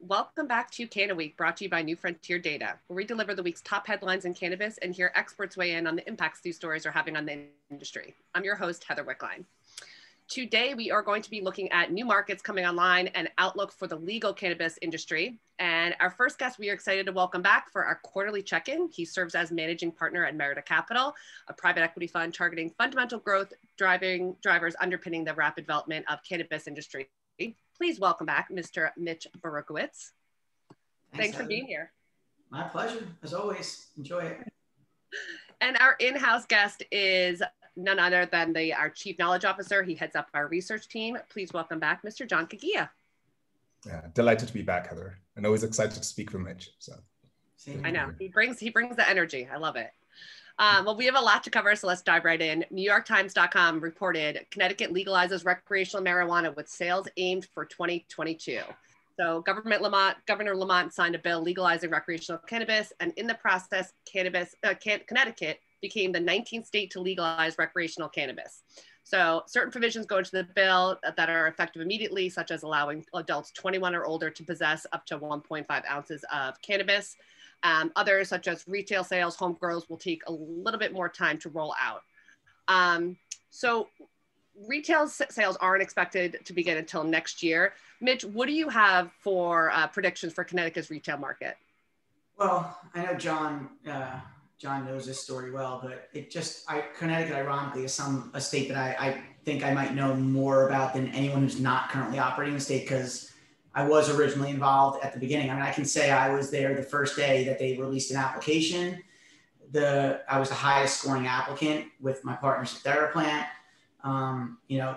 Welcome back to CannaWeek, brought to you by New Frontier Data, where we deliver the week's top headlines in cannabis and hear experts weigh in on the impacts these stories are having on the industry. I'm your host, Heather Wickline. Today, we are going to be looking at new markets coming online and outlook for the legal cannabis industry. And our first guest, we are excited to welcome back for our quarterly check-in. He serves as managing partner at Merida Capital, a private equity fund targeting fundamental growth drivers underpinning the rapid development of cannabis industry. Please welcome back Mr. Mitch Baruchowitz. Thanks for being here. My pleasure, as always. Enjoy it. And our in-house guest is none other than our Chief Knowledge Officer. He heads up our research team. Please welcome back Mr. John Kagia. Yeah, delighted to be back, Heather, and always excited to speak with Mitch. So, I know he brings the energy. I love it. Well, we have a lot to cover, so let's dive right in. NewYorkTimes.com reported Connecticut legalizes recreational marijuana with sales aimed for 2022. So Governor Lamont signed a bill legalizing recreational cannabis, and in the process, Connecticut became the 19th state to legalize recreational cannabis. So certain provisions go into the bill that are effective immediately, such as allowing adults 21 or older to possess up to 1.5 ounces of cannabis. Others, such as retail sales, home grows, will take a little bit more time to roll out. So retail sales aren't expected to begin until next year. Mitch, what do you have for predictions for Connecticut's retail market? Well, I know John knows this story well, but Connecticut, ironically, is a state that I think I might know more about than anyone who's not currently operating in the state, because I was originally involved at the beginning. I mean, I can say I was there the first day that they released an application. I was the highest scoring applicant with my partners at TheraPlant.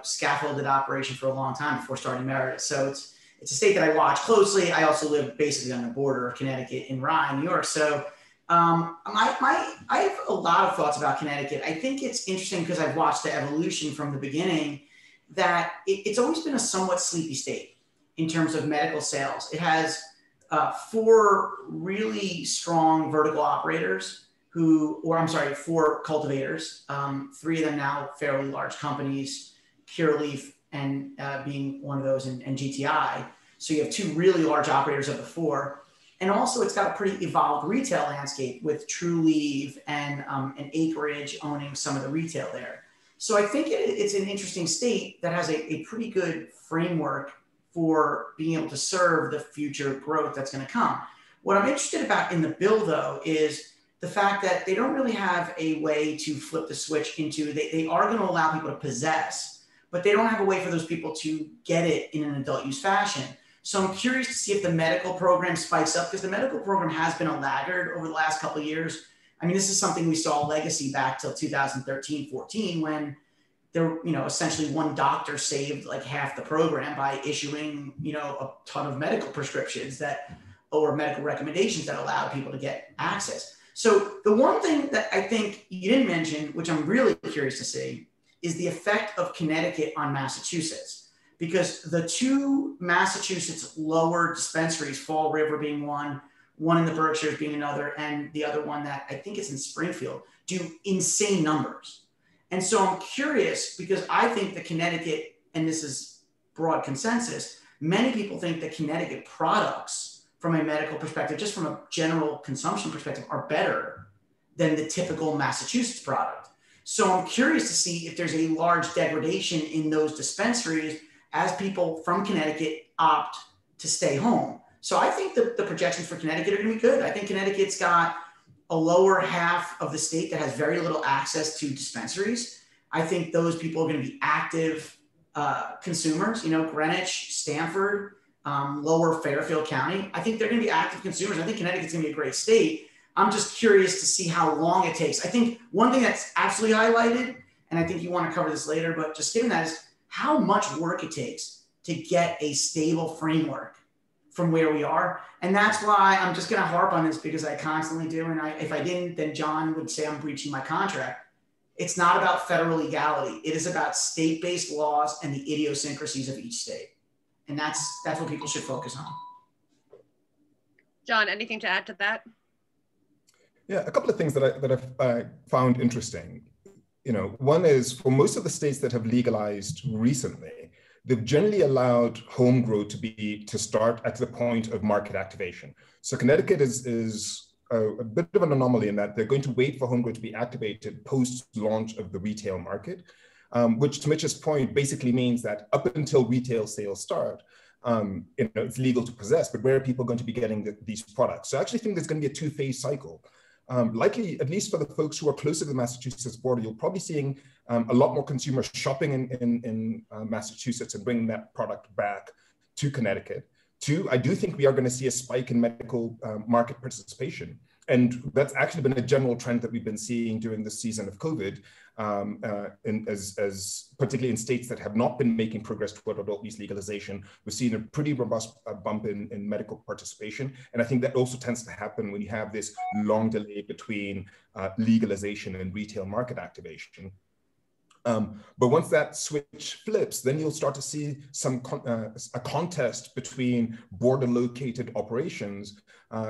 Scaffolded operation for a long time before starting Merida. So it's a state that I watch closely. I also live basically on the border of Connecticut in Rye, New York. So I have a lot of thoughts about Connecticut. I think it's interesting because I've watched the evolution from the beginning, that it's always been a somewhat sleepy state in terms of medical sales. It has 4 really strong vertical operators 4 cultivators, 3 of them now fairly large companies, Curaleaf and being one of those, and GTI. So you have 2 really large operators of the 4. And also it's got a pretty evolved retail landscape with Trulieve and Acreage owning some of the retail there. So I think it's an interesting state that has a pretty good framework for being able to serve the future growth that's going to come. What I'm interested about in the bill, though, is the fact that they don't really have a way to flip the switch into, they are going to allow people to possess, but they don't have a way for those people to get it in an adult use fashion. So I'm curious to see if the medical program spikes up, because the medical program has been a laggard over the last couple of years. I mean, this is something we saw legacy back till 2013, 14, when there, essentially one doctor saved like half the program by issuing, a ton of medical prescriptions or medical recommendations that allowed people to get access. So the one thing that I think you didn't mention, which I'm really curious to see, is the effect of Connecticut on Massachusetts, because the 2 Massachusetts lower dispensaries, Fall River being one in the Berkshires being another, and the other one that I think is in Springfield, do insane numbers. And so I'm curious, because I think that Connecticut, and this is broad consensus, many people think that Connecticut products from a medical perspective, just from a general consumption perspective, are better than the typical Massachusetts product. So I'm curious to see if there's a large degradation in those dispensaries as people from Connecticut opt to stay home. So I think the projections for Connecticut are going to be good. I think Connecticut's got a lower half of the state that has very little access to dispensaries. I think those people are going to be active consumers, Greenwich, Stamford, lower Fairfield County. I think they're going to be active consumers. I think Connecticut's going to be a great state. I'm just curious to see how long it takes. I think one thing that's absolutely highlighted, and I think you want to cover this later, but just given that, is how much work it takes to get a stable framework from where we are. And that's why I'm just going to harp on this, because I constantly do. And if I didn't, then John would say I'm breaching my contract. It's not about federal legality. It is about state-based laws and the idiosyncrasies of each state. And that's what people should focus on. John, anything to add to that? Yeah, a couple of things that I've found interesting. One is, for most of the states that have legalized recently, they've generally allowed home grow to start at the point of market activation. So Connecticut is a bit of an anomaly in that they're going to wait for home grow to be activated post-launch of the retail market, which to Mitch's point basically means that up until retail sales start, it's legal to possess, but where are people going to be getting these products? So I actually think there's going to be a two-phase cycle. Likely, at least for the folks who are closer to the Massachusetts border, you'll probably seeing a lot more consumers shopping in Massachusetts and bringing that product back to Connecticut. Two, I do think we are going to see a spike in medical market participation. And that's actually been a general trend that we've been seeing during the season of COVID, as particularly in states that have not been making progress toward adult use legalization. We've seen a pretty robust bump in medical participation. And I think that also tends to happen when you have this long delay between legalization and retail market activation. But once that switch flips, then you'll start to see a contest between border located operations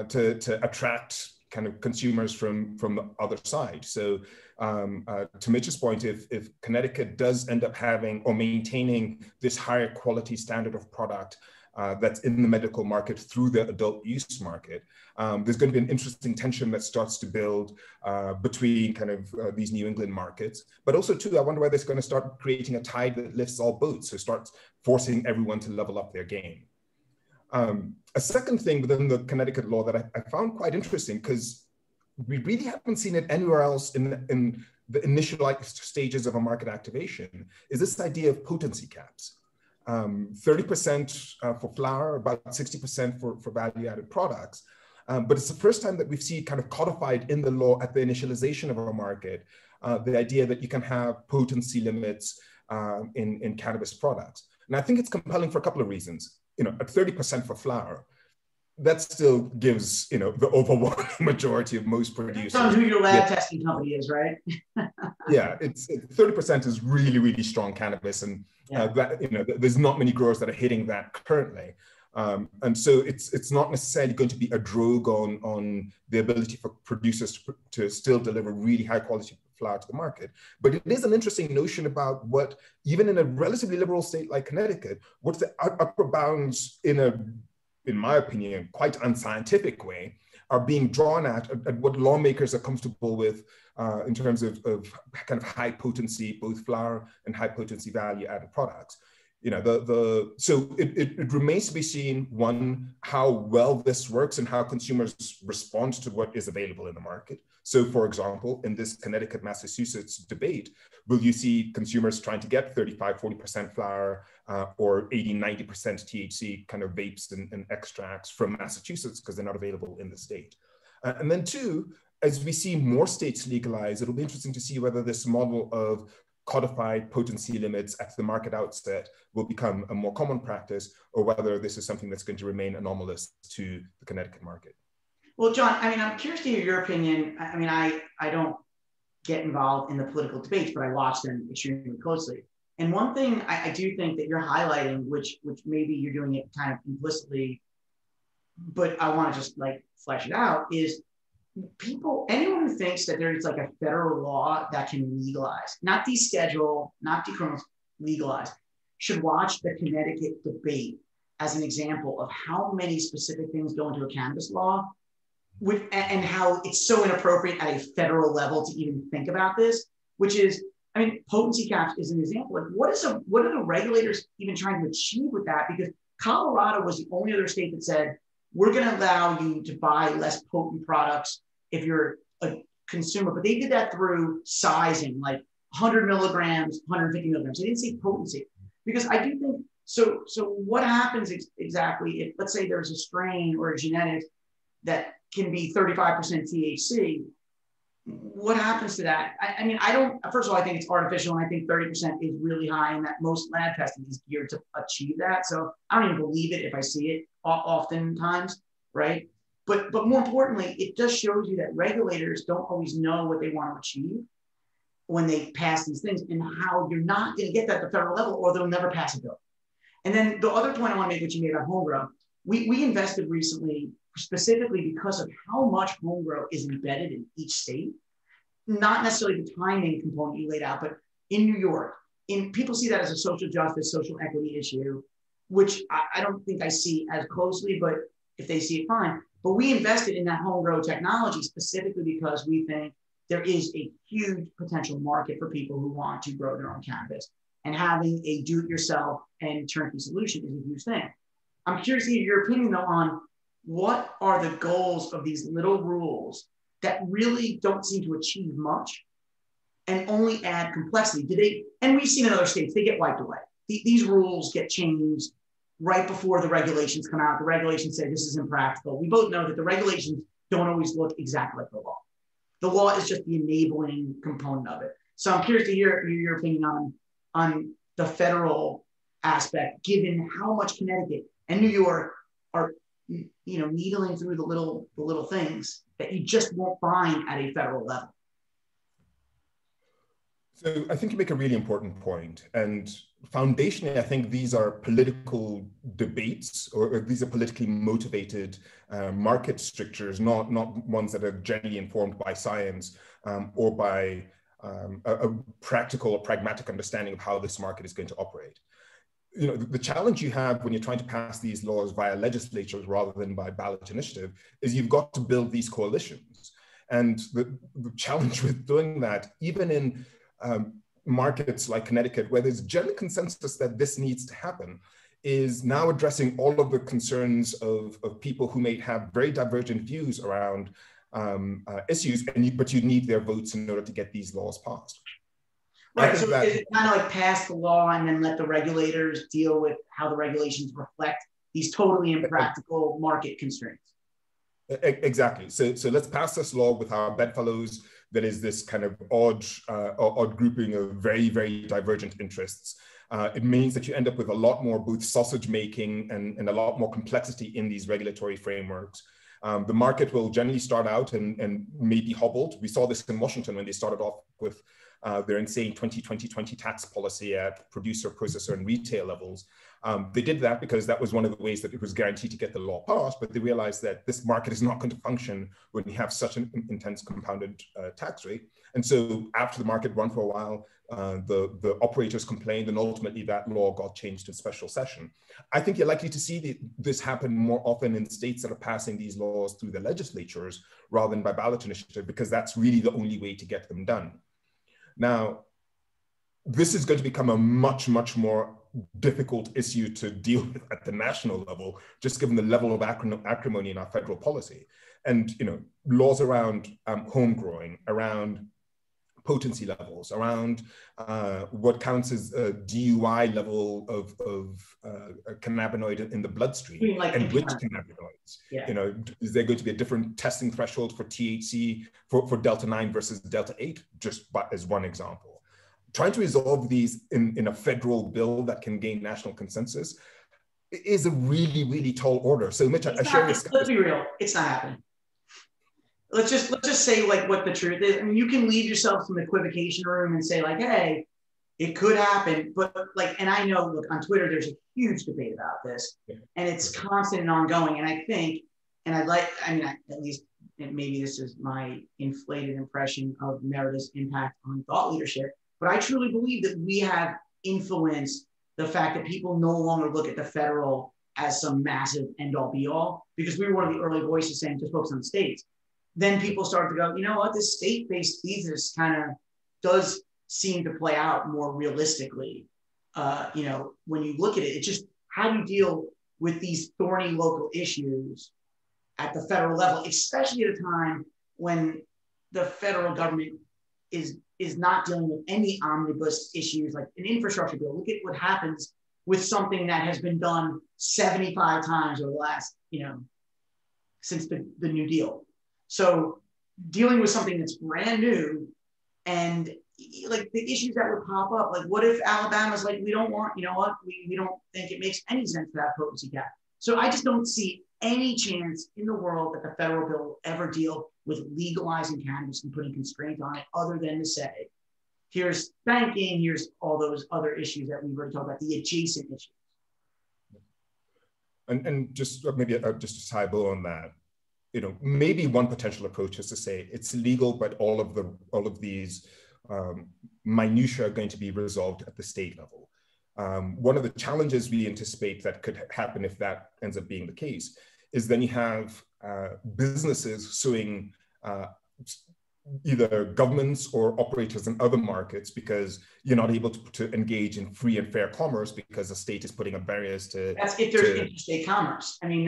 to attract kind of consumers from the other side. So to Mitch's point, if Connecticut does end up having or maintaining this higher quality standard of product that's in the medical market through the adult use market, there's going to be an interesting tension that starts to build between kind of these New England markets. But also too, I wonder whether it's going to start creating a tide that lifts all boats, so starts forcing everyone to level up their game. A second thing within the Connecticut law that I found quite interesting, because we really haven't seen it anywhere else in the initial stages of a market activation, is this idea of potency caps. 30% for flower, about 60% for value-added products. But it's the first time that we've seen kind of codified in the law at the initialization of our market, the idea that you can have potency limits in cannabis products. And I think it's compelling for a couple of reasons. At 30% for flower, that still gives, the overwhelming majority of most producers. Depends on who your lab testing company is, right? Yeah, 30% is really, really strong cannabis, and there's not many growers that are hitting that currently. And so it's not necessarily going to be a drag on the ability for producers to still deliver really high quality flower to the market. But it is an interesting notion about what, even in a relatively liberal state like Connecticut, what's the upper bounds in my opinion, quite unscientific way, are being drawn at what lawmakers are comfortable with in terms of kind of high potency, both flower and high potency value added products. So it remains to be seen, one, how well this works and how consumers respond to what is available in the market. So for example, in this Connecticut-Massachusetts debate, will you see consumers trying to get 35, 40% flower or 80, 90% THC kind of vapes and extracts from Massachusetts because they're not available in the state? And then two, as we see more states legalize, it'll be interesting to see whether this model of codified potency limits at the market outset will become a more common practice, or whether this is something that's going to remain anomalous to the Connecticut market. Well, John, I'm curious to hear your opinion. I don't get involved in the political debates, but I watch them extremely closely. And one thing I do think that you're highlighting, which maybe you're doing it kind of implicitly, but I want to just flesh it out, is anyone who thinks that there's a federal law that can legalize, not deschedule, not decriminalize, legalize, should watch the Connecticut debate as an example of how many specific things go into a cannabis law and how it's so inappropriate at a federal level to even think about this, which is, potency caps is an example. What are the regulators even trying to achieve with that? Because Colorado was the only other state that said, we're going to allow you to buy less potent products if you're a consumer, but they did that through sizing, 100 milligrams, 150 milligrams. They didn't say potency, because I do think, so what happens exactly if, let's say there's a strain or a genetic that can be 35% THC, what happens to that? First of all, I think it's artificial, and I think 30% is really high, and that most lab testing is geared to achieve that. So I don't even believe it if I see it oftentimes, right? But more importantly, it just shows you that regulators don't always know what they want to achieve when they pass these things, and how you're not going to get that at the federal level, or they'll never pass a bill. And then the other point I want to make, which you made about home grow, we invested recently specifically because of how much home grow is embedded in each state. Not necessarily the timing component you laid out, but in New York, people see that as a social justice, social equity issue, which I don't think I see as closely, but if they see it, fine. But we invested in that homegrown technology specifically because we think there is a huge potential market for people who want to grow their own cannabis. And having a do-it-yourself and turnkey solution is a huge thing. I'm curious to hear your opinion, though, on what are the goals of these little rules that really don't seem to achieve much and only add complexity? And we've seen in other states, they get wiped away. These rules get changed right before the regulations come out. The regulations say this is impractical. We both know that the regulations don't always look exactly like the law. The law is just the enabling component of it. So I'm curious to hear your opinion on the federal aspect, given how much Connecticut and New York are, needling through the little things that you just won't find at a federal level. So I think you make a really important point. And foundationally, I think these are political debates, or these are politically motivated market strictures, not ones that are generally informed by science or by a practical or pragmatic understanding of how this market is going to operate. The challenge you have when you're trying to pass these laws via legislatures rather than by ballot initiative is you've got to build these coalitions. And the challenge with doing that, even in markets like Connecticut, where there's general consensus that this needs to happen, is now addressing all of the concerns of people who may have very divergent views around issues, but you need their votes in order to get these laws passed. Right, so is it kind of like pass the law and then let the regulators deal with how the regulations reflect these totally impractical market constraints? Exactly. So let's pass this law with our bedfellows that is this kind of odd grouping of very, very divergent interests. It means that you end up with a lot more both sausage making and a lot more complexity in these regulatory frameworks. The market will generally start out and may be hobbled. We saw this in Washington when they started off with their insane 20-20-20 tax policy at producer, processor, and retail levels. They did that because that was one of the ways that it was guaranteed to get the law passed, but they realized that this market is not going to function when you have such an intense compounded tax rate. And so after the market run for a while, the operators complained, and ultimately that law got changed in special session. I think you're likely to see this happen more often in states that are passing these laws through the legislatures rather than by ballot initiative, because that's really the only way to get them done. Now, this is going to become a much, much more difficult issue to deal with at the national level, just given the level of acrimony in our federal policy. And laws around home growing, around potency levels, around what counts as a DUI level of cannabinoid in the bloodstream, and which cannabinoids. Yeah. Is there going to be a different testing threshold for THC for Delta 9 versus Delta 8, just as one example? Trying to resolve these in a federal bill that can gain national consensus is a really, really tall order. So Mitch, I share this. Let's be real, it's not happening. Let's just say like what the truth is. I mean, you can leave yourself some equivocation room and say like, hey, it could happen, but like, and I know, look, on Twitter, there's a huge debate about this, and it's constant and ongoing. And I think, at least maybe this is my inflated impression of Merida's impact on thought leadership, but I truly believe that we have influenced the fact that people no longer look at the federal as some massive end-all be-all, because we were one of the early voices saying just focus on the states. Then people started to go, you know what, this state-based thesis kind of does seem to play out more realistically. When you look at it, it's just how do you deal with these thorny local issues at the federal level, especially at a time when the federal government is not dealing with any omnibus issues like an infrastructure bill. Look at what happens with something that has been done 75 times over the last, since the New Deal. So dealing with something that's brand new and like the issues that would pop up, like what if Alabama's like, we don't want, we don't think it makes any sense to have potency cap. So I just don't see any chance in the world that the federal bill will ever deal with legalizing cannabis and putting constraints on it, other than to say, here's banking, here's all those other issues that we've already talked about, the adjacent issues. And just maybe just to tie a bow on that, maybe one potential approach is to say it's legal, but all of these minutiae are going to be resolved at the state level. One of the challenges we anticipate that could happen if that ends up being the case is then you have businesses suing either governments or operators in other markets because you're not able to engage in free and fair commerce because the state is putting up barriers to. That's if there's interstate commerce. I mean,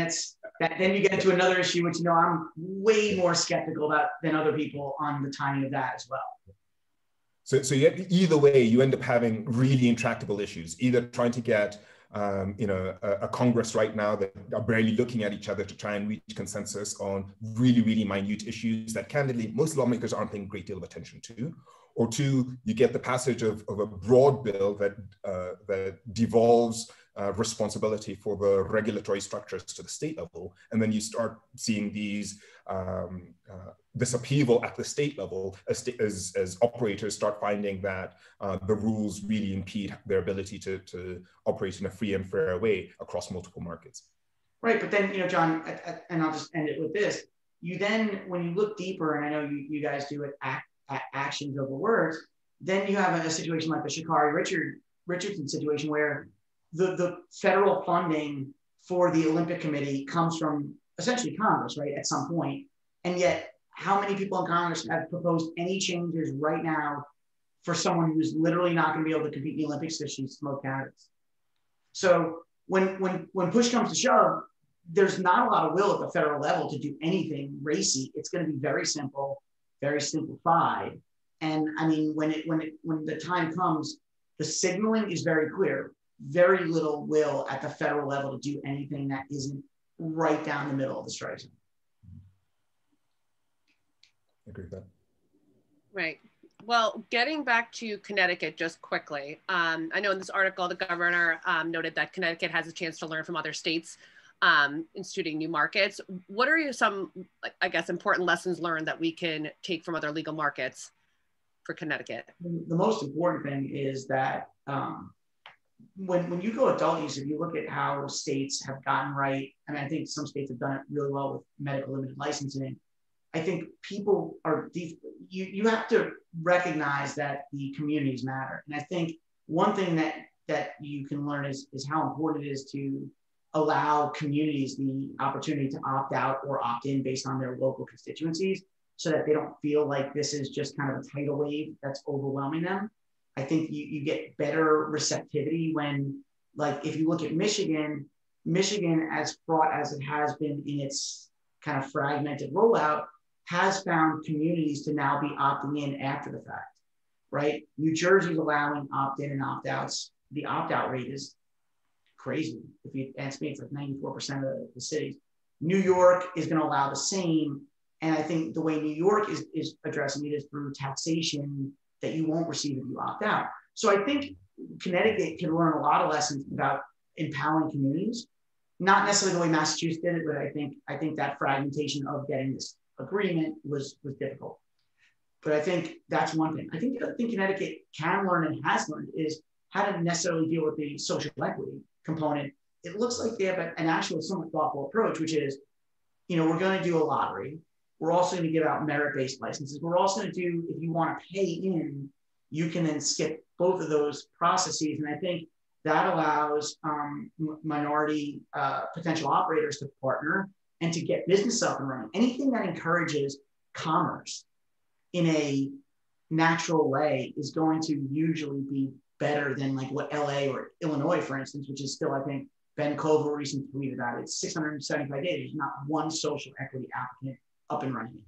then you get into another issue, which I'm way more skeptical about than other people on the timing of that as well. So either way, you end up having really intractable issues, either trying to get a Congress right now that are barely looking at each other to try and reach consensus on really, really minute issues that candidly, most lawmakers aren't paying a great deal of attention to. Or two, you get the passage of a broad bill that devolves responsibility for the regulatory structures to the state level. And then you start seeing this upheaval at the state level as operators start finding that the rules really impede their ability to operate in a free and fair way across multiple markets. Right, but then, John, and I'll just end it with this. You then, when you look deeper, and I know you guys do it, actions over words, then you have a situation like the Sha'Carri Richardson situation where the federal funding for the Olympic Committee comes from essentially Congress, right, at some point. And yet, how many people in Congress have proposed any changes right now for someone who's literally not going to be able to compete in the Olympics if she smoked cannabis? So when push comes to shove, there's not a lot of will at the federal level to do anything racy. It's going to be very simple, very simplified. And I mean, when the time comes, the signaling is very clear. Very little will at the federal level to do anything that isn't right down the middle of the strike zone. I agree with that. Right. Well, getting back to Connecticut just quickly, I know in this article, the governor noted that Connecticut has a chance to learn from other states instituting new markets. What are some, I guess, important lessons learned that we can take from other legal markets for Connecticut? The most important thing is that when you go adult use, if you look at how states have gotten right, I mean, I think some states have done it really well with medical limited licensing. I think people are, you have to recognize that the communities matter. And I think one thing that you can learn is how important it is to allow communities the opportunity to opt out or opt in based on their local constituencies so that they don't feel like this is just kind of a tidal wave that's overwhelming them. I think you get better receptivity when, like, if you look at Michigan, as fraught as it has been in its kind of fragmented rollout, has found communities to now be opting in after the fact, right? New Jersey's allowing opt-in and opt-outs. The opt-out rate is crazy. If you ask me, it's like 94% of the cities. New York is going to allow the same. And I think the way New York is addressing it is through taxation that you won't receive if you opt out. So I think Connecticut can learn a lot of lessons about empowering communities, not necessarily the way Massachusetts did it, but I think that fragmentation of getting this agreement was difficult. But I think that's one thing. I think the other thing Connecticut can learn and has learned is how to necessarily deal with the social equity component. It looks like they have an actual somewhat thoughtful approach, which is, we're going to do a lottery. We're also going to give out merit-based licenses. We're also going to do, if you want to pay in, you can then skip both of those processes. And I think that allows minority potential operators to partner and to get business up and running. Anything that encourages commerce in a natural way is going to usually be better than like what LA or Illinois, for instance, which is still, I think, Ben Koval recently tweeted about it. It's 675 days. There's not one social equity applicant up and running.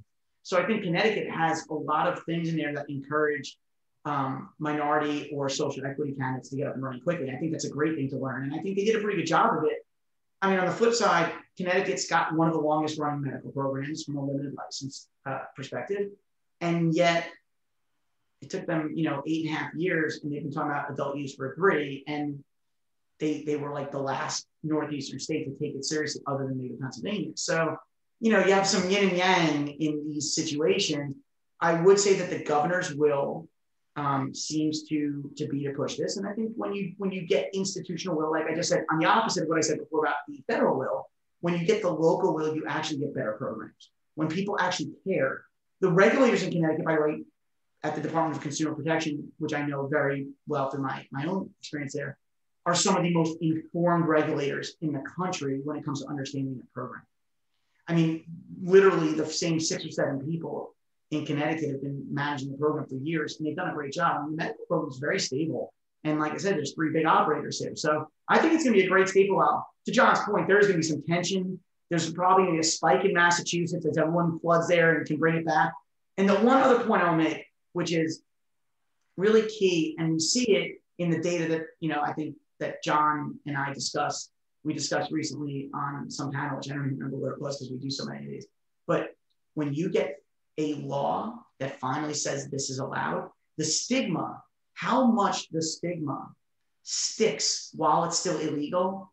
So I think Connecticut has a lot of things in there that encourage minority or social equity candidates to get up and running quickly. I think that's a great thing to learn. And I think they did a pretty good job of it. I mean, on the flip side, Connecticut's got one of the longest running medical programs from a limited license perspective. And yet it took them, 8.5 years, and they've been talking about adult use for 3. And they were like the last Northeastern state to take it seriously other than maybe Pennsylvania. So, you have some yin and yang in these situations. I would say that the governor's will seems to be to push this. And I think when you get institutional will, like I just said, on the opposite of what I said before about the federal will, when you get the local will, you actually get better programs. When people actually care. The regulators in Connecticut, by the way, at the Department of Consumer Protection, which I know very well through my own experience there, are some of the most informed regulators in the country when it comes to understanding the program. I mean, literally the same 6 or 7 people in Connecticut have been managing the program for years, and they've done a great job. I mean, the medical program is very stable. And like I said, there's 3 big operators here. So I think it's going to be a great state for a while. To John's point, there's going to be some tension. There's probably going to be a spike in Massachusetts as everyone floods there and can bring it back. And the one other point I'll make, which is really key, and you see it in the data that, I think that John and I discussed recently on some panel, which I don't even remember where it was because we do so many of these. But when you get a law that finally says this is allowed, the stigma, how much the stigma sticks while it's still illegal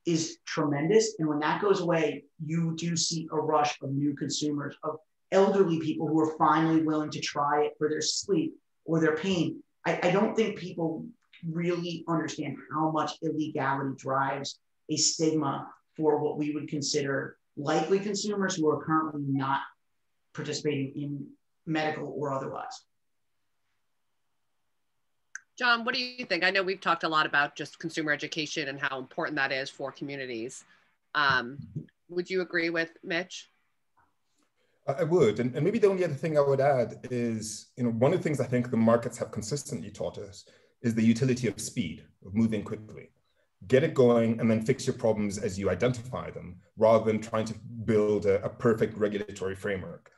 is tremendous. And when that goes away, you do see a rush of new consumers, of elderly people who are finally willing to try it for their sleep or their pain. I don't think people really understand how much illegality drives a stigma for what we would consider likely consumers who are currently not participating in medical or otherwise. John, what do you think? I know we've talked a lot about just consumer education and how important that is for communities. Would you agree with Mitch? I would, and maybe the only other thing I would add is, one of the things I think the markets have consistently taught us is the utility of speed, of moving quickly. Get it going and then fix your problems as you identify them, rather than trying to build a perfect regulatory framework.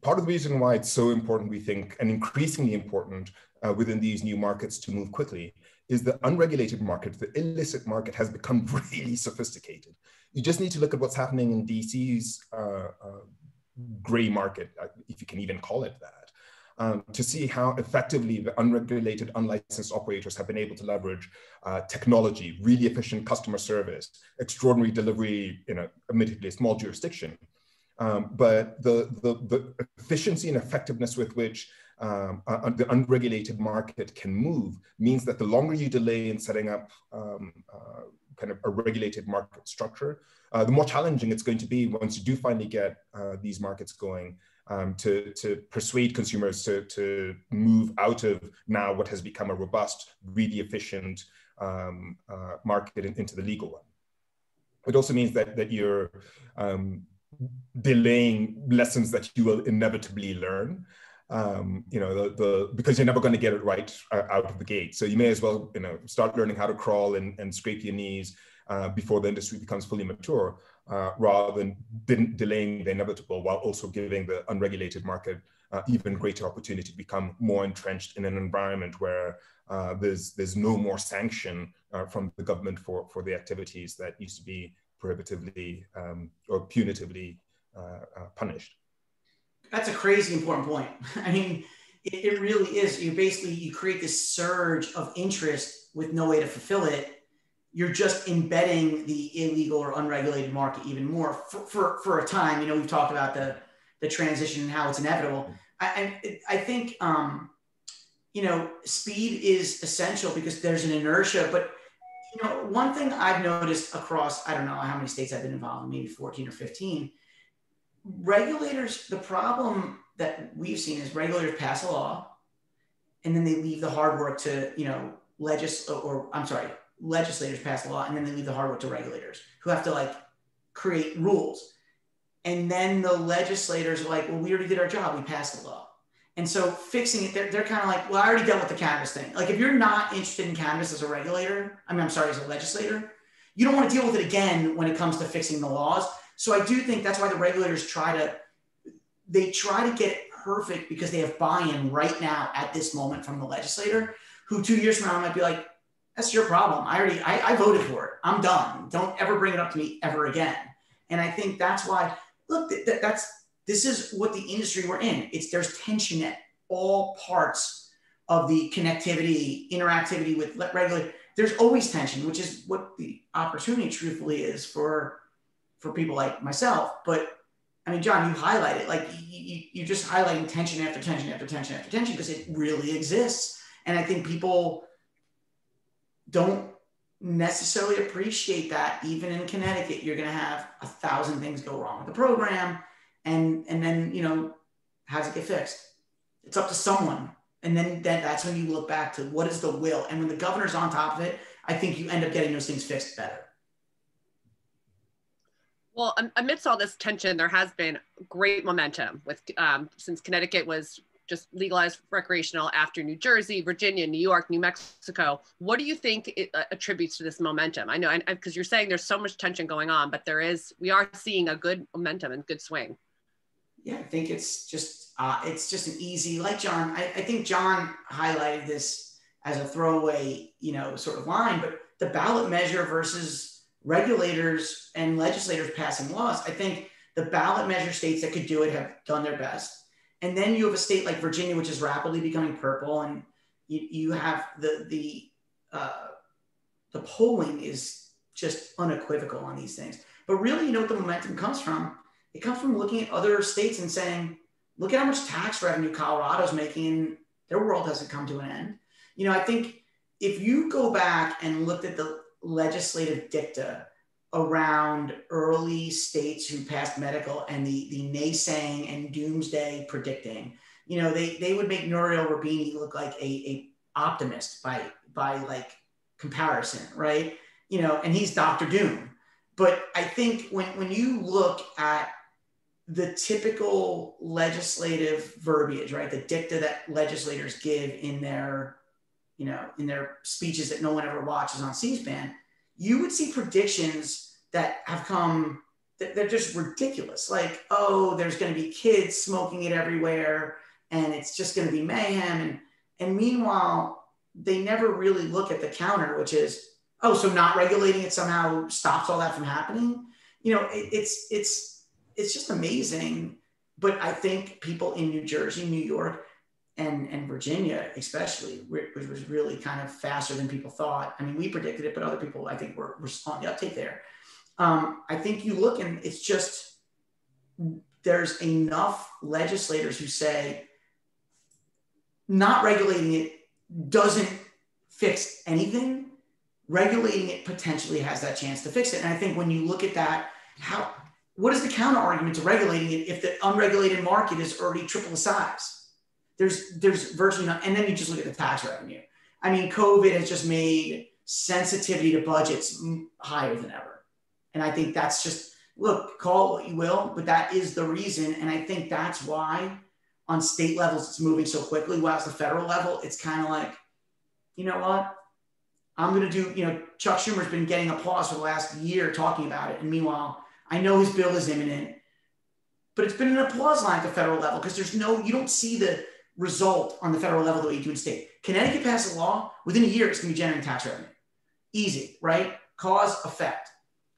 Part of the reason why it's so important, we think, and increasingly important within these new markets to move quickly, is the unregulated market, the illicit market, has become really sophisticated. You just need to look at what's happening in DC's gray market, if you can even call it that, to see how effectively the unregulated, unlicensed operators have been able to leverage technology, really efficient customer service, extraordinary delivery in admittedly a small jurisdiction. But the efficiency and effectiveness with which the unregulated market can move means that the longer you delay in setting up kind of a regulated market structure, the more challenging it's going to be once you do finally get these markets going, to persuade consumers to move out of now what has become a robust, really efficient market into the legal one. It also means that you're delaying lessons that you will inevitably learn, because you're never going to get it right out of the gate. So you may as well, start learning how to crawl and scrape your knees before the industry becomes fully mature, rather than delaying the inevitable, while also giving the unregulated market even greater opportunity to become more entrenched in an environment where there's no more sanction from the government for the activities that used to be prohibitively or punitively punished. That's a crazy important point. I mean, it really is. You create this surge of interest with no way to fulfill it. You're just embedding the illegal or unregulated market even more for a time. We've talked about the transition and how it's inevitable. I think, speed is essential because there's an inertia. But, one thing I've noticed across, I don't know how many states I've been involved in, maybe 14 or 15, regulators, the problem that we've seen is regulators pass a law and then they leave the hard work to, legislators pass the law and then they leave the hard work to regulators who have to create rules. And then the legislators are like, well, we already did our job. We passed the law. And so fixing it, they're kind of like, well, I already dealt with the cannabis thing. If you're not interested in cannabis as a regulator, as a legislator, you don't want to deal with it again when it comes to fixing the laws. So I do think that's why the regulators try to get it perfect, because they have buy-in right now at this moment from the legislator, who 2 years from now might be like, that's your problem. I voted for it. I'm done. Don't ever bring it up to me ever again. And I think that's why, look, this is what the industry we're in. There's tension at all parts of the connectivity, interactivity with regulators. There's always tension, which is what the opportunity truthfully is for people like myself. But John, you highlight it, you just highlighting tension after tension after tension after tension, because it really exists. And I think people don't necessarily appreciate that. Even in Connecticut, you're going to have 1,000 things go wrong with the program. And then, how does it get fixed? It's up to someone. And then that's when you look back to what is the will. And when the governor's on top of it, I think you end up getting those things fixed better. Well, amidst all this tension, there has been great momentum with since Connecticut was just legalized recreational after New Jersey, Virginia, New York, New Mexico. What do you think it attributes to this momentum? I know, because you're saying there's so much tension going on, but we are seeing a good momentum and good swing. Yeah, I think it's just an easy, like John, I think John highlighted this as a throwaway, sort of line, but the ballot measure versus regulators and legislators passing laws, I think the ballot measure states that could do it have done their best. And then you have a state like Virginia, which is rapidly becoming purple, and you have the polling is just unequivocal on these things. But really, what the momentum comes from? It comes from looking at other states and saying, look at how much tax revenue Colorado's making. Their world hasn't come to an end. I think if you go back and looked at the legislative dicta around early states who passed medical and the naysaying and doomsday predicting, they would make Nouriel Roubini look like a optimist by like comparison, right? And he's Dr. Doom. But I think when you look at the typical legislative verbiage, right, the dicta that legislators give in their speeches that no one ever watches on C-SPAN, you would see predictions that have come, they're just ridiculous. Like, oh, there's going to be kids smoking it everywhere, and it's just going to be mayhem. And meanwhile, they never really look at the counter, which is, oh, so not regulating it somehow stops all that from happening. It's just amazing. But I think people in New Jersey, New York, and Virginia especially, which was really kind of faster than people thought. I mean, we predicted it, but other people, I think, were on the uptake there. I think you look and it's just, there's enough legislators who say not regulating it doesn't fix anything. Regulating it potentially has that chance to fix it. And I think when you look at that, what is the counter argument to regulating it if the unregulated market is already triple the size? There's virtually none. And then you just look at the tax revenue. I mean, COVID has just made sensitivity to budgets higher than ever. And I think that's just, look, call it what you will, but that is the reason. And I think that's why on state levels, it's moving so quickly. Whilst the federal level, it's kind of like, you know what? I'm going to do, Chuck Schumer's been getting applause for the last year talking about it. And meanwhile, I know his bill is imminent, but it's been an applause line at the federal level because you don't see the result on the federal level the way you do in state. Connecticut passed a law, within a year, it's going to be generating tax revenue. Easy, right? Cause, effect.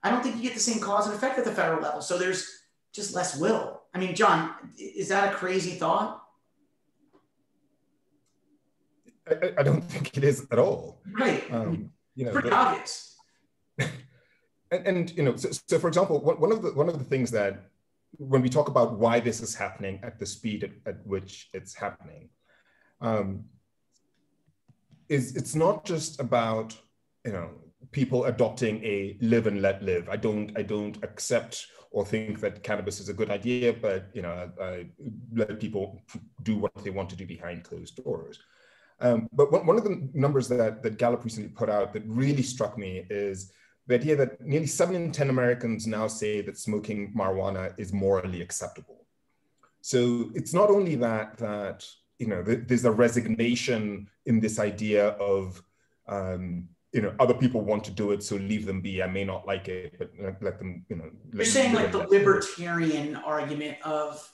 I don't think you get the same cause and effect at the federal level. So there's just less will. I mean, John, is that a crazy thought? I don't think it is at all. Right. Pretty obvious. So for example, one of the things that when we talk about why this is happening at the speed at which it's happening, is it's not just about people adopting a live and let live. I don't accept or think that cannabis is a good idea, but I let people do what they want to do behind closed doors. But one of the numbers that Gallup recently put out that really struck me is the idea that nearly 7 in 10 Americans now say that smoking marijuana is morally acceptable. So it's not only that there's a resignation in this idea of other people want to do it, so leave them be. I may not like it, but let them. You're saying like the libertarian argument of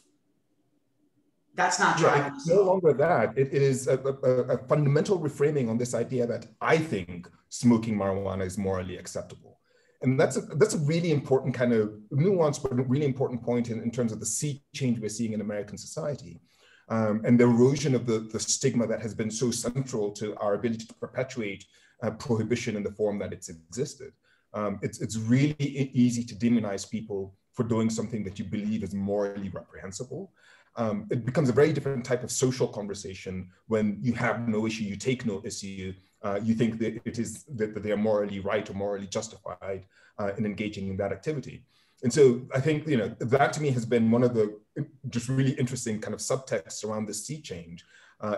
that's not driving. Yeah, it's no longer that. It is a fundamental reframing on this idea that I think smoking marijuana is morally acceptable. And that's a really important kind of nuanced, but a really important point in terms of the sea change we're seeing in American society. And the erosion of the stigma that has been so central to our ability to perpetuate prohibition in the form that it's existed. It's really easy to demonize people for doing something that you believe is morally reprehensible. It becomes a very different type of social conversation when you have no issue, you take no issue, you think that that they are morally right or morally justified in engaging in that activity. And so I think that to me has been one of the just really interesting kind of subtext around this sea change.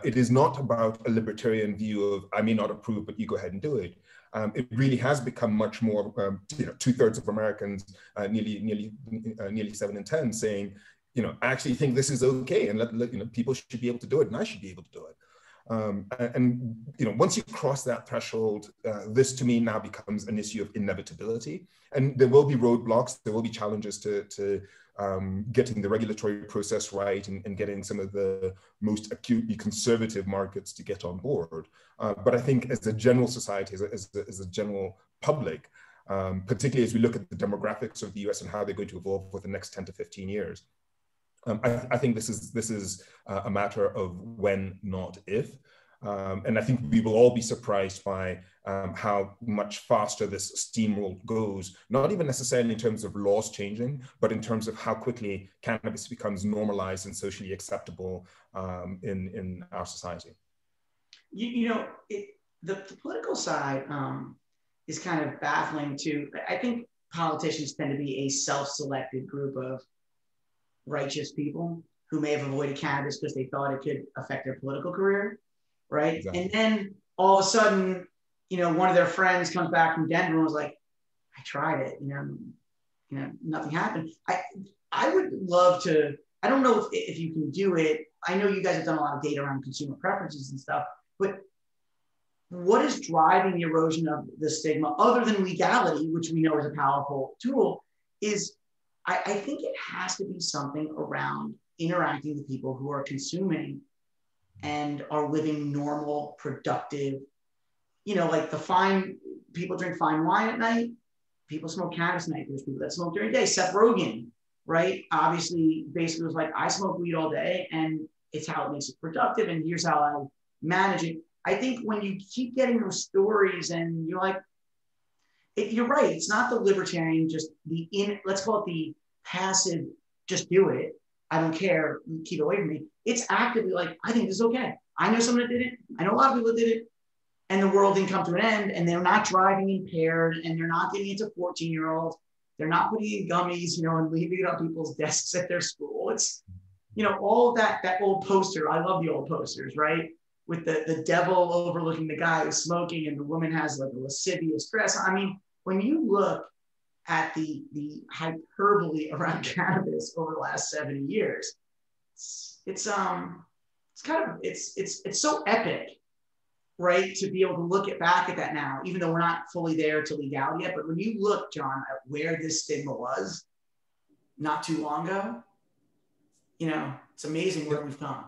It is not about a libertarian view of, I may not approve, but you go ahead and do it. It really has become much more, 2/3 of Americans, nearly 7 in 10 saying, I actually think this is okay, and people should be able to do it, and I should be able to do it. Once you cross that threshold, this to me now becomes an issue of inevitability, and there will be roadblocks, there will be challenges to getting the regulatory process right and getting some of the most acutely conservative markets to get on board. But I think as a general society, as a general public, particularly as we look at the demographics of the US and how they're going to evolve for the next 10 to 15 years, I think this is a matter of when, not if. And I think we will all be surprised by how much faster this steamroll goes, not even necessarily in terms of laws changing, but in terms of how quickly cannabis becomes normalized and socially acceptable in our society. The political side is kind of baffling too. I think politicians tend to be a self-selected group of righteous people who may have avoided cannabis because they thought it could affect their political career, right? Exactly. And then all of a sudden, one of their friends comes back from Denver and was like, I tried it, nothing happened. I would love to, I don't know if you can do it. I know you guys have done a lot of data around consumer preferences and stuff, but what is driving the erosion of the stigma, other than legality, which we know is a powerful tool, is I think it has to be something around interacting with people who are consuming and are living normal, productive, like people drink fine wine at night, people smoke cannabis at night, there's people that smoke during the day. Seth Rogen, right? Obviously, basically was like, I smoke weed all day and it's how it makes it productive and here's how I manage it. I think when you keep getting those stories and you're like, you're right, it's not the libertarian, just let's call it the passive, just do it, I don't care, keep it away from me. It's actively like, I think this is okay. I know someone that did it. I know a lot of people that did it. And the world didn't come to an end. And they're not driving impaired. And they're not getting into 14-year-olds. They're not putting in gummies, and leaving it on people's desks at their school. It's, all of that old poster. I love the old posters, right? With the devil overlooking the guy who's smoking and the woman has like a lascivious dress. I mean, when you look at the hyperbole around cannabis over the last 70 years, it's so epic, right? To be able to look back at that now, even though we're not fully there to legality yet. But when you look, John, at where this stigma was not too long ago, it's amazing where we've come.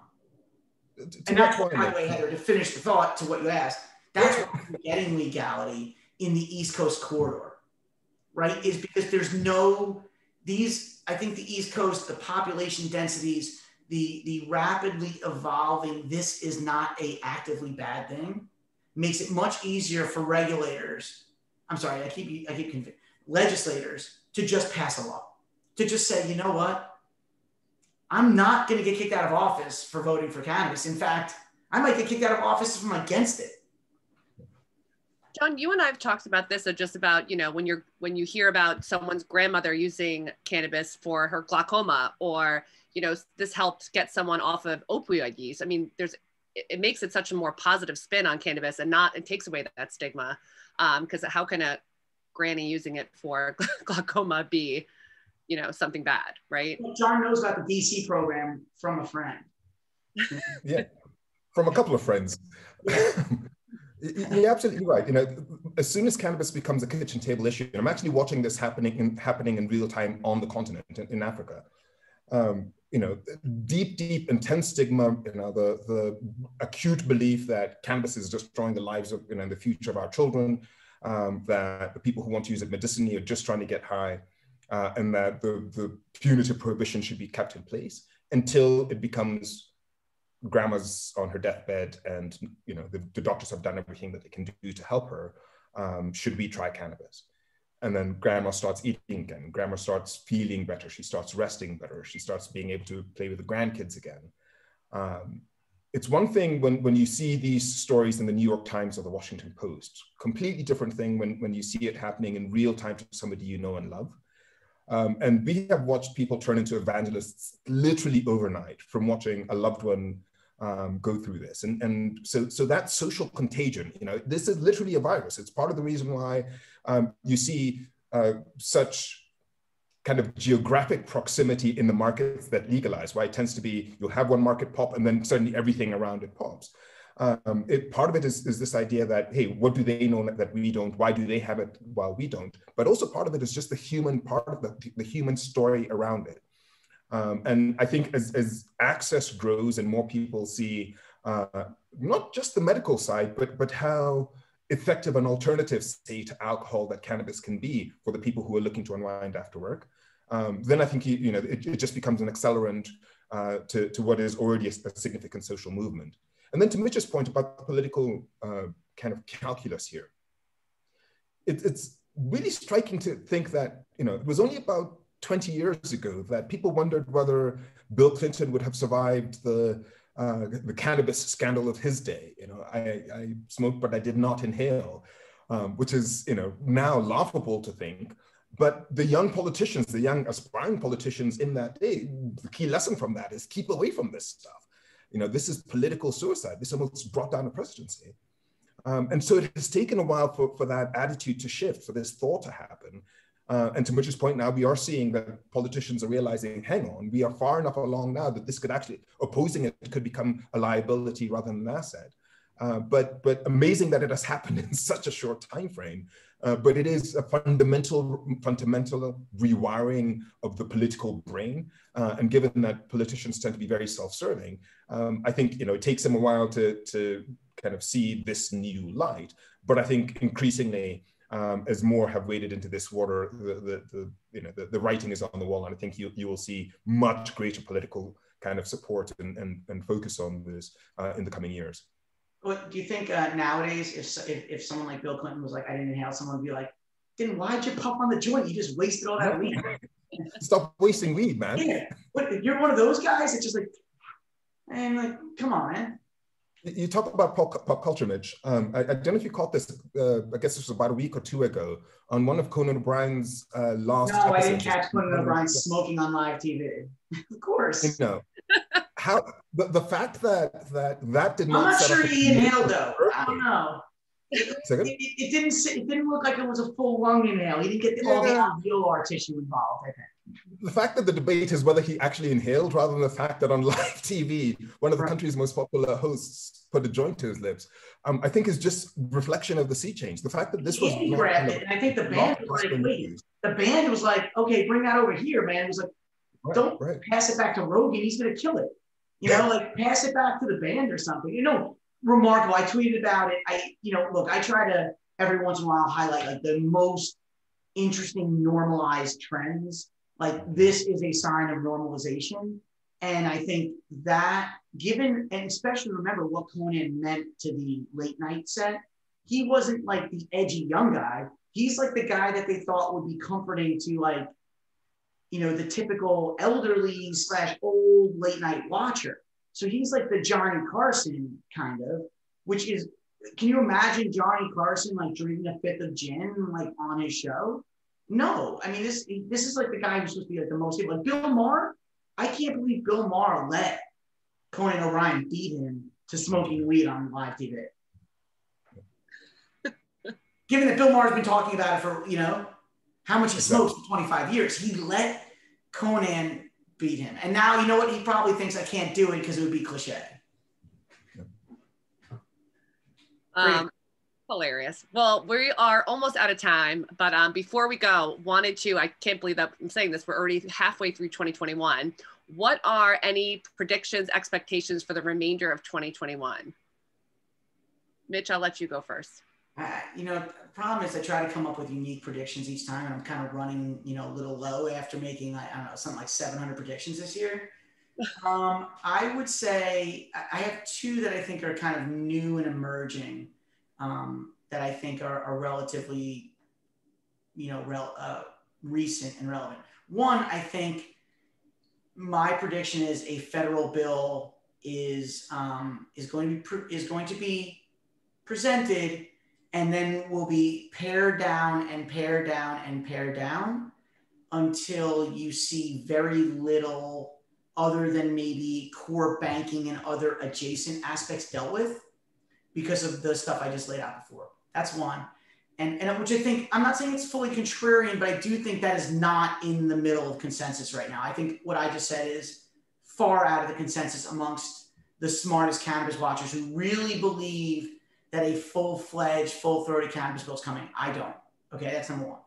And that's why, by the way, Heather, to finish the thought to what you asked, that's why we're getting legality in the East Coast corridor, right? Is because there's I think the East Coast, the population densities, the rapidly evolving, this is not a actively bad thing, makes it much easier for regulators. I'm sorry, I keep legislators to just pass a law, to just say, you know what? I'm not going to get kicked out of office for voting for cannabis. In fact, I might get kicked out of office if I'm against it. John, you and I have talked about this, just about, when you hear about someone's grandmother using cannabis for her glaucoma, or, this helped get someone off of opioid use. I mean, it makes it such a more positive spin on cannabis, and it takes away that stigma. Because how can a granny using it for glaucoma be, something bad, right? Well, John knows about the DC program from a friend. Yeah, from a couple of friends. You're absolutely right. As soon as cannabis becomes a kitchen table issue, and I'm actually watching this happening in real time on the continent in Africa. Deep, intense stigma. The acute belief that cannabis is destroying the lives of, the future of our children. That the people who want to use it medicinally are just trying to get high, and that the punitive prohibition should be kept in place until it becomes grandma's on her deathbed and the doctors have done everything that they can do to help her. Should we try cannabis? And then grandma starts eating again. Grandma starts feeling better. She starts resting better. She starts being able to play with the grandkids again. It's one thing when you see these stories in the New York Times or the Washington Post. Completely different thing when you see it happening in real time to somebody you know and love. And we have watched people turn into evangelists literally overnight from watching a loved one go through this. And so that social contagion, this is literally a virus. It's part of the reason why you see such kind of geographic proximity in the markets that legalize, why it tends to be, you'll have one market pop and then suddenly everything around it pops. Part of it is this idea that, hey, what do they know that we don't? Why do they have it while we don't? But also part of it is just the human part of the human story around it. And I think as access grows and more people see not just the medical side, but how effective an alternative, say, to alcohol that cannabis can be for the people who are looking to unwind after work, then I think it just becomes an accelerant to what is already a significant social movement. And then to Mitch's point about the political kind of calculus here, it's really striking to think that it was only about 20 years ago that people wondered whether Bill Clinton would have survived the cannabis scandal of his day. I smoked, but I did not inhale, which is now laughable to think. But the young politicians, the young aspiring politicians in that day, the key lesson from that is keep away from this stuff. This is political suicide. This almost brought down a presidency. And so it has taken a while for that attitude to shift, for this thought to happen. And to Mitch's point, now we are seeing that politicians are realizing, hang on, we are far enough along now that this could actually, opposing it could become a liability rather than an asset. But amazing that it has happened in such a short time frame. But it is a fundamental rewiring of the political brain. And given that politicians tend to be very self-serving, I think it takes them a while to kind of see this new light. But I think increasingly, as more have waded into this water, the writing is on the wall, and I think you will see much greater political kind of support and focus on this in the coming years. Well, do you think nowadays, if someone like Bill Clinton was like, I didn't inhale, someone would be like, then why'd you puff on the joint? You just wasted all that weed. Stop wasting weed, man. Yeah, but you're one of those guys that's just like, and like, come on, man. You talk about pop culture, Mitch. I don't know if you caught this, I guess this was about a week or two ago, on one of Conan O'Brien's last episodes. No, I didn't catch Conan O'Brien smoking on live TV. Of course. How the fact that did not. I'm not sure he inhaled though. I don't know. It didn't look like it was a full lung inhale. He didn't get all the alveolar tissue involved, I think. The fact that the debate is whether he actually inhaled rather than the fact that on live TV, one of the country's most popular hosts put a joint to his lips, I think is just reflection of the sea change. The fact that this was he grabbed it, and I think the band was like, wait. The band was like, okay, bring that over here, man. It was like, don't pass it back to Rogan. He's going to kill it. Like pass it back to the band or something. Remarkable. I tweeted about it. Look, I try to every once in a while highlight like the most interesting normalized trends. Like this is a sign of normalization. And I think that given, and especially remember what Conan meant to the late night set, he wasn't like the edgy young guy. He's like the guy that they thought would be comforting to like, the typical elderly / old late night watcher. So he's like the Johnny Carson kind of, which is, can you imagine Johnny Carson like drinking a fifth of gin like on his show? No, I mean, this is like the guy who's supposed to be like the most, like Bill Maher. I can't believe Bill Maher let Conan O'Brien beat him to smoking weed on live TV. Given that Bill Maher's been talking about it for, how much he smokes for 25 years, he let Conan beat him. And now, you know what? He probably thinks I can't do it because it would be cliche. Hilarious. Well, we are almost out of time, but before we go, I can't believe that I'm saying this, we're already halfway through 2021. What are any predictions, expectations for the remainder of 2021? Mitch, I'll let you go first. The problem is I try to come up with unique predictions each time, and I'm kind of running, a little low after making, something like 700 predictions this year. I would say I have two that I think are kind of new and emerging. That I think are relatively, recent and relevant. One, I think my prediction is a federal bill is going to be presented, and then will be pared down and pared down and pared down until you see very little other than maybe core banking and other adjacent aspects dealt with because of the stuff I just laid out before. That's one. And which I think, I'm not saying it's fully contrarian, but I do think that is not in the middle of consensus right now. I think what I just said is far out of the consensus amongst the smartest cannabis watchers who really believe that a full-fledged, full-throated cannabis bill is coming. I don't. Okay, that's number one.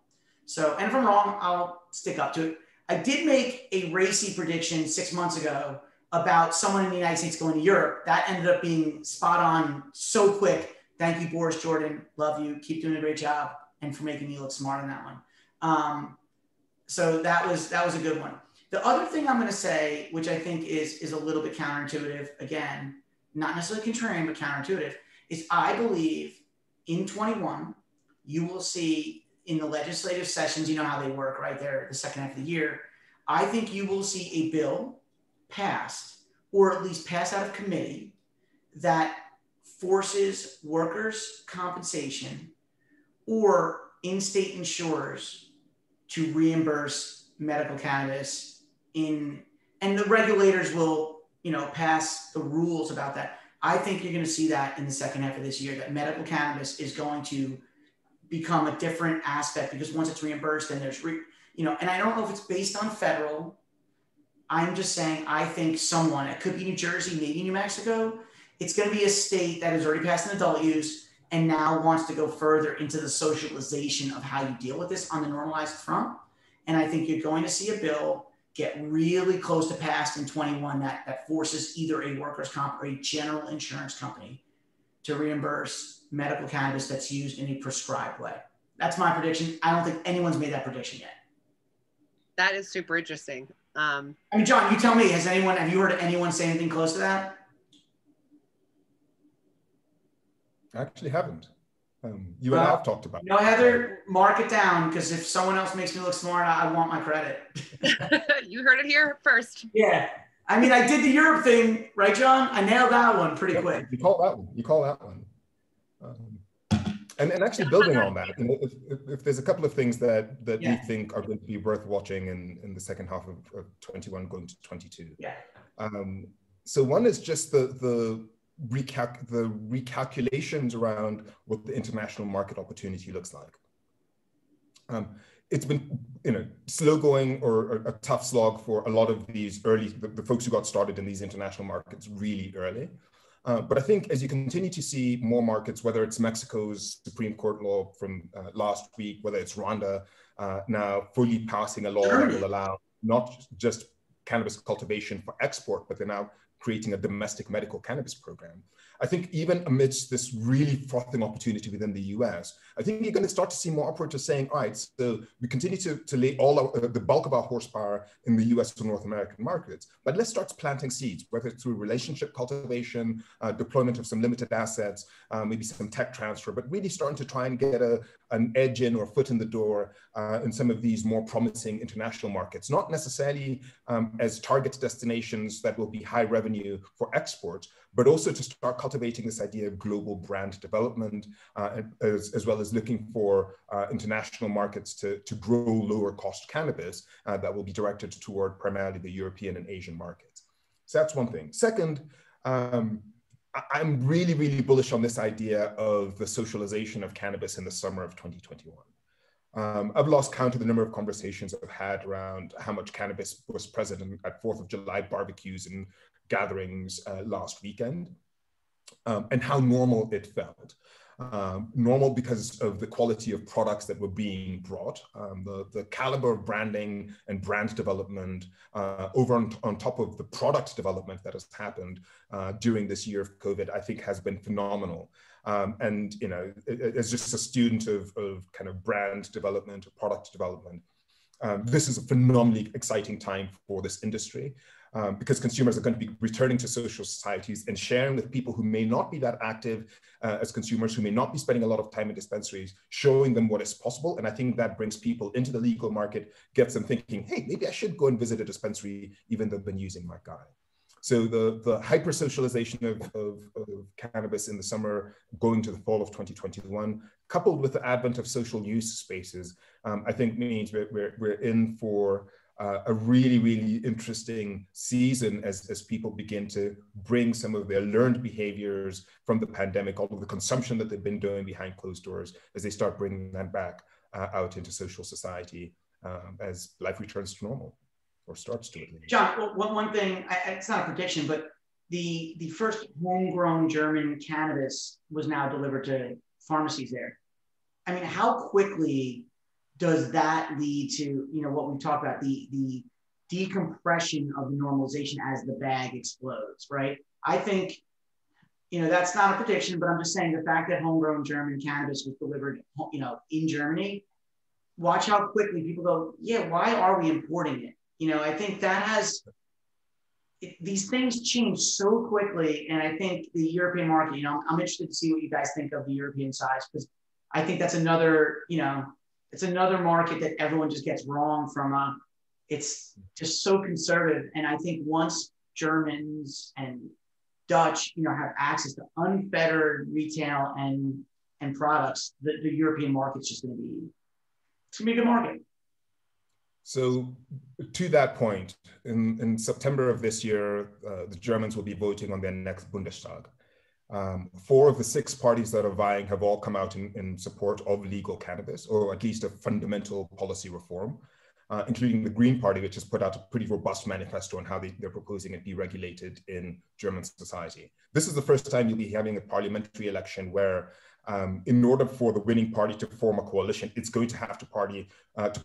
So, and if I'm wrong, I'll stick up to it. I did make a racy prediction 6 months ago about someone in the United States going to Europe. That ended up being spot on so quick. Thank you, Boris Jordan. Love you. Keep doing a great job and for making me look smart on that one. So that was a good one. The other thing I'm going to say, which I think is a little bit counterintuitive, again, not necessarily contrarian, but counterintuitive, is I believe in 21, you will see in the legislative sessions, you know how they work right there, the second half of the year. I think you will see a bill passed, or at least passed out of committee, that forces workers' compensation or in-state insurers to reimburse medical cannabis and the regulators will, pass the rules about that. I think you're going to see that in the second half of this year, that medical cannabis is going to become a different aspect because once it's reimbursed, then there's, and I don't know if it's based on federal. I'm just saying, I think someone, it could be New Jersey, maybe New Mexico. It's going to be a state that has already passed an adult use and now wants to go further into the socialization of how you deal with this on the normalized front. And I think you're going to see a bill get really close to passed in 21 that forces either a workers' comp or a general insurance company to reimburse medical cannabis that's used in a prescribed way. That's my prediction. I don't think anyone's made that prediction yet. That is super interesting. John, you tell me, have you heard anyone say anything close to that? I actually haven't. You and I have talked about it. No, Heather, mark it down, because if someone else makes me look smart, I want my credit. You heard it here first. Yeah. I did the Europe thing, right, John? I nailed that one pretty quick. You call that one. And actually building on that, if there's a couple of things that we think are going to be worth watching in the second half of 21 going to 22. Yeah. So one is just the recalculations around what the international market opportunity looks like. It's been slow going or a tough slog for a lot of these the folks who got started in these international markets really early. But I think as you continue to see more markets, whether it's Mexico's Supreme Court law from last week, whether it's Rwanda now fully passing a law that will allow not just cannabis cultivation for export, but they're now creating a domestic medical cannabis program. I think even amidst this really frothing opportunity within the US, I think you're going to start to see more operators saying, all right, so we continue to lay all the bulk of our horsepower in the US or North American markets, but let's start planting seeds, whether it's through relationship cultivation, deployment of some limited assets, maybe some tech transfer, but really starting to try and get an edge in or foot in the door in some of these more promising international markets, not necessarily as target destinations that will be high revenue for export, but also to start cultivating this idea of global brand development, as well as looking for international markets to grow lower cost cannabis that will be directed toward primarily the European and Asian markets. So that's one thing. Second, I'm really, really bullish on this idea of the socialization of cannabis in the summer of 2021. I've lost count of the number of conversations I've had around how much cannabis was present at 4th of July barbecues and gatherings last weekend, and how normal it felt. Normal because of the quality of products that were being brought, the caliber of branding and brand development over on top of the product development that has happened during this year of COVID, I think has been phenomenal. And as just a student of kind of brand development or product development, this is a phenomenally exciting time for this industry. Because consumers are going to be returning to social societies and sharing with people who may not be that active as consumers, who may not be spending a lot of time in dispensaries, showing them what is possible. And I think that brings people into the legal market, gets them thinking, hey, maybe I should go and visit a dispensary, even though I've been using my guy. So the hyper-socialization of cannabis in the summer going to the fall of 2021, coupled with the advent of social use spaces, I think means we're in for a really, really interesting season as people begin to bring some of their learned behaviors from the pandemic, all of the consumption that they've been doing behind closed doors, as they start bringing that back out into social society as life returns to normal, or starts to. John, one thing, it's not a prediction, but the first homegrown German cannabis was now delivered to pharmacies there. I mean, how quickly does that lead to, you know, what we talked about, the decompression of the normalization as the bag explodes, right? I think, you know, that's not a prediction, but I'm just saying the fact that homegrown German cannabis was delivered, you know, in Germany, watch how quickly people go, yeah, why are we importing it? You know, I think that these things change so quickly. And I think the European market, you know, I'm interested to see what you guys think of the European size, because I think that's another, you know, it's another market that everyone just gets wrong from it's just so conservative. And I think once Germans and Dutch, you know, have access to unfettered retail and products, the European market's just going to be, it's going to be a good market. So to that point, in September of this year, the Germans will be voting on their next Bundestag. 4 of the 6 parties that are vying have all come out in support of legal cannabis, or at least a fundamental policy reform, including the Green Party, which has put out a pretty robust manifesto on how they're proposing it be regulated in German society. This is the first time you'll be having a parliamentary election where, in order for the winning party to form a coalition, it's going to have to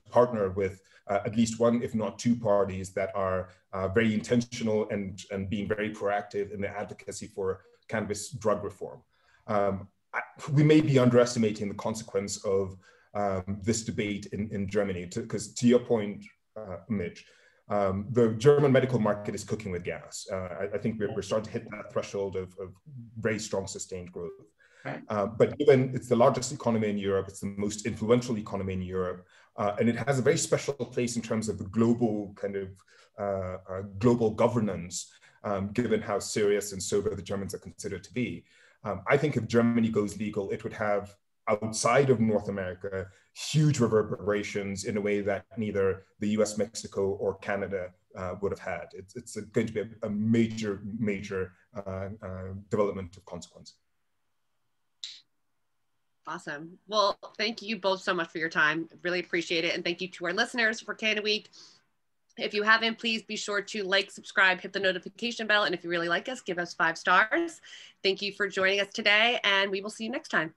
partner with at least 1, if not 2 parties that are very intentional and being very proactive in their advocacy for cannabis drug reform. We may be underestimating the consequence of this debate in Germany, because to your point, Mitch, the German medical market is cooking with gas. I think we're starting to hit that threshold of very strong sustained growth. Right. But given it's the largest economy in Europe, it's the most influential economy in Europe, and it has a very special place in terms of the global kind of global governance, given how serious and sober the Germans are considered to be. I think if Germany goes legal, it would have, outside of North America, huge reverberations in a way that neither the US, Mexico, or Canada would have had. It's going to be a major, major development of consequence. Awesome. Well, thank you both so much for your time. Really appreciate it. And thank you to our listeners for CannaWeek. If you haven't, please be sure to like, subscribe, hit the notification bell. And if you really like us, give us 5 stars. Thank you for joining us today, and we will see you next time.